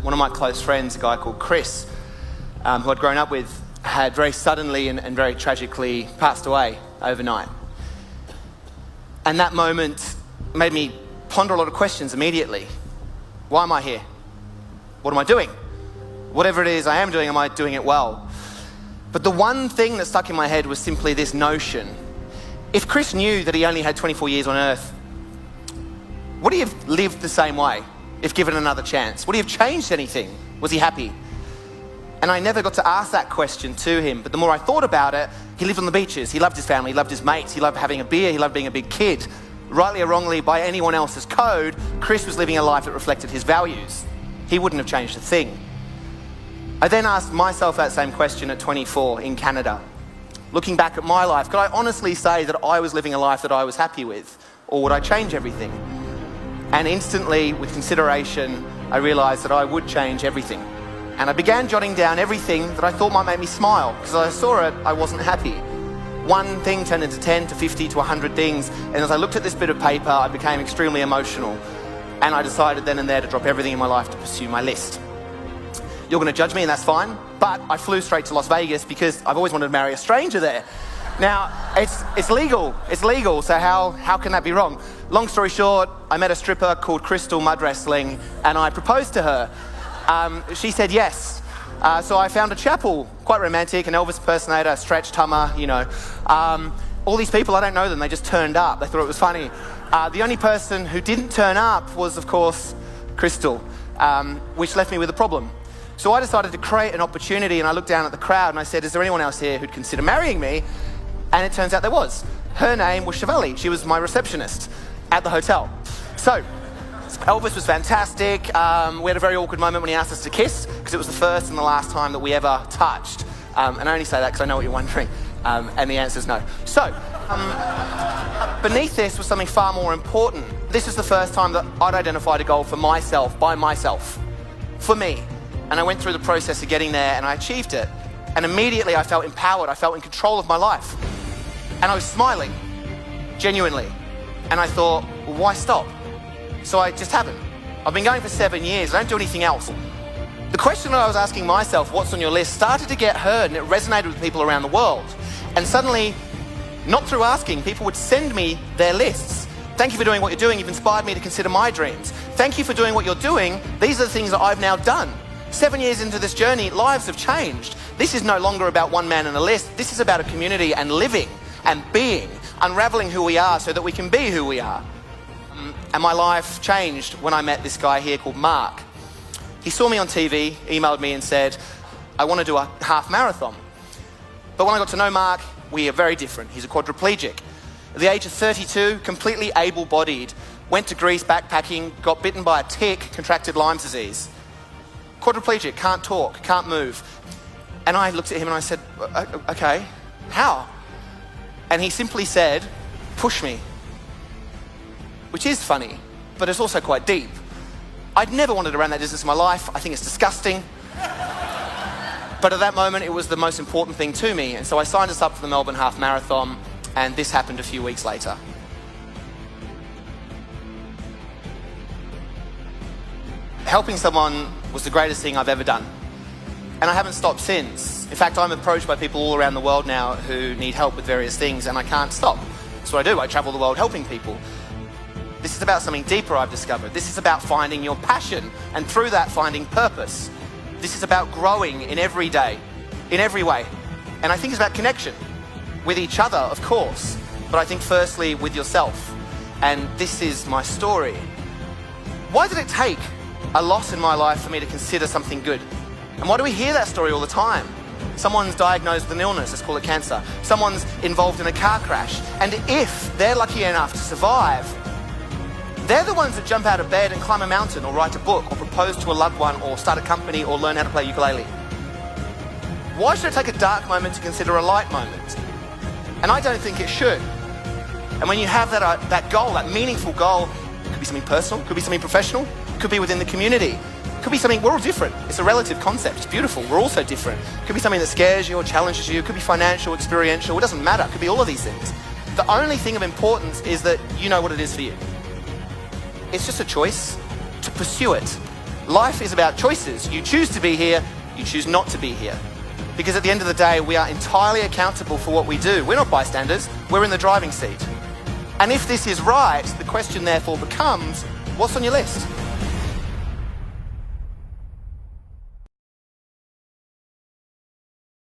one of my close friends, a guy called Chris, who I'd grown up with, had very suddenly and very tragically passed away overnight. And that moment made me ponder a lot of questions immediately. Why am I here? What am I doing? Whatever it is I am doing, am I doing it well? But the one thing that stuck in my head was simply this notion. If Chris knew that he only had 24 years on earth, would he have lived the same way if given another chance? Would he have changed anything? Was he happy? And I never got to ask that question to him, but the more I thought about it, he lived on the beaches, he loved his family, he loved his mates, he loved having a beer, he loved being a big kid. Rightly or wrongly, by anyone else's code, Chris was living a life that reflected his values. He wouldn't have changed a thing. I then asked myself that same question at 24 in Canada. Looking back at my life, could I honestly say that I was living a life that I was happy with? Or would I change everything? And instantly, with consideration, I realized that I would change everything. And I began jotting down everything that I thought might make me smile, because as I saw it, I wasn't happy. One thing turned into 10 to 50 to 100 things, and as I looked at this bit of paper, I became extremely emotional. And I decided then and there to drop everything in my life to pursue my list. You're going to judge me, and that's fine, but I flew straight to Las Vegas because I've always wanted to marry a stranger there. Now, it's legal, so how can that be wrong? Long story short, I met a stripper called Crystal Mud Wrestling, and I proposed to her. She said yes. So I found a chapel, quite romantic, an Elvis impersonator, a Stretch Tummer, you know. All these people, I don't know them, they just turned up. They thought it was funny. The only person who didn't turn up was, of course, Crystal, which left me with a problem. So I decided to create an opportunity, and I looked down at the crowd and I said, is there anyone else here who'd consider marrying me? And it turns out there was. Her name was Chevali. She was my receptionist at the hotel. So Elvis was fantastic. We had a very awkward moment when he asked us to kiss, because it was the first and the last time that we ever touched. And I only say that because I know what you're wondering. And the answer is no. So, beneath this was something far more important. This is the first time that I'd identified a goal for myself, by myself, for me. And I went through the process of getting there and I achieved it. And immediately I felt empowered. I felt in control of my life. And I was smiling, genuinely. And I thought, well, why stop? So I just haven't. I've been going for 7 years. I don't do anything else. The question that I was asking myself, what's on your list, started to get heard, and it resonated with people around the world. And suddenly, not through asking, people would send me their lists. Thank you for doing what you're doing. You've inspired me to consider my dreams. Thank you for doing what you're doing. These are the things that I've now done. 7 years into this journey, lives have changed. This is no longer about one man and a list. This is about a community and living and being, unraveling who we are so that we can be who we are. And my life changed when I met this guy here called Mark. He saw me on TV, emailed me and said, I want to do a half marathon. But when I got to know Mark, we are very different. He's a quadriplegic. At the age of 32, completely able-bodied, went to Greece backpacking, got bitten by a tick, contracted Lyme disease. Quadriplegic, can't talk, can't move. And I looked at him and I said, okay, how? And he simply said, push me. Which is funny, but it's also quite deep. I'd never wanted to run that distance in my life. I think it's disgusting. But at that moment, it was the most important thing to me. And so I signed us up for the Melbourne Half Marathon, and this happened a few weeks later. Helping someone was the greatest thing I've ever done. And I haven't stopped since. In fact, I'm approached by people all around the world now who need help with various things, and I can't stop. That's what I do. I travel the world helping people. This is about something deeper I've discovered. This is about finding your passion, and through that, finding purpose. This is about growing in every day, in every way. And I think it's about connection with each other, of course, but I think firstly with yourself. And this is my story. Why did it take a loss in my life for me to consider something good? And why do we hear that story all the time? Someone's diagnosed with an illness, let's call it cancer. Someone's involved in a car crash. And if they're lucky enough to survive, they're the ones that jump out of bed and climb a mountain or write a book or propose to a loved one or start a company or learn how to play ukulele. Why should it take a dark moment to consider a light moment? And I don't think it should. And when you have that goal, that meaningful goal, it could be something personal, could be something professional, could be within the community, could be something, we're all different. It's a relative concept, it's beautiful, we're all so different. Could be something that scares you or challenges you, could be financial, experiential, it doesn't matter, it could be all of these things. The only thing of importance is that you know what it is for you. It's just a choice to pursue it. Life is about choices. You choose to be here, you choose not to be here. Because at the end of the day, we are entirely accountable for what we do. We're not bystanders, we're in the driving seat. And if this is right, the question therefore becomes, what's on your list?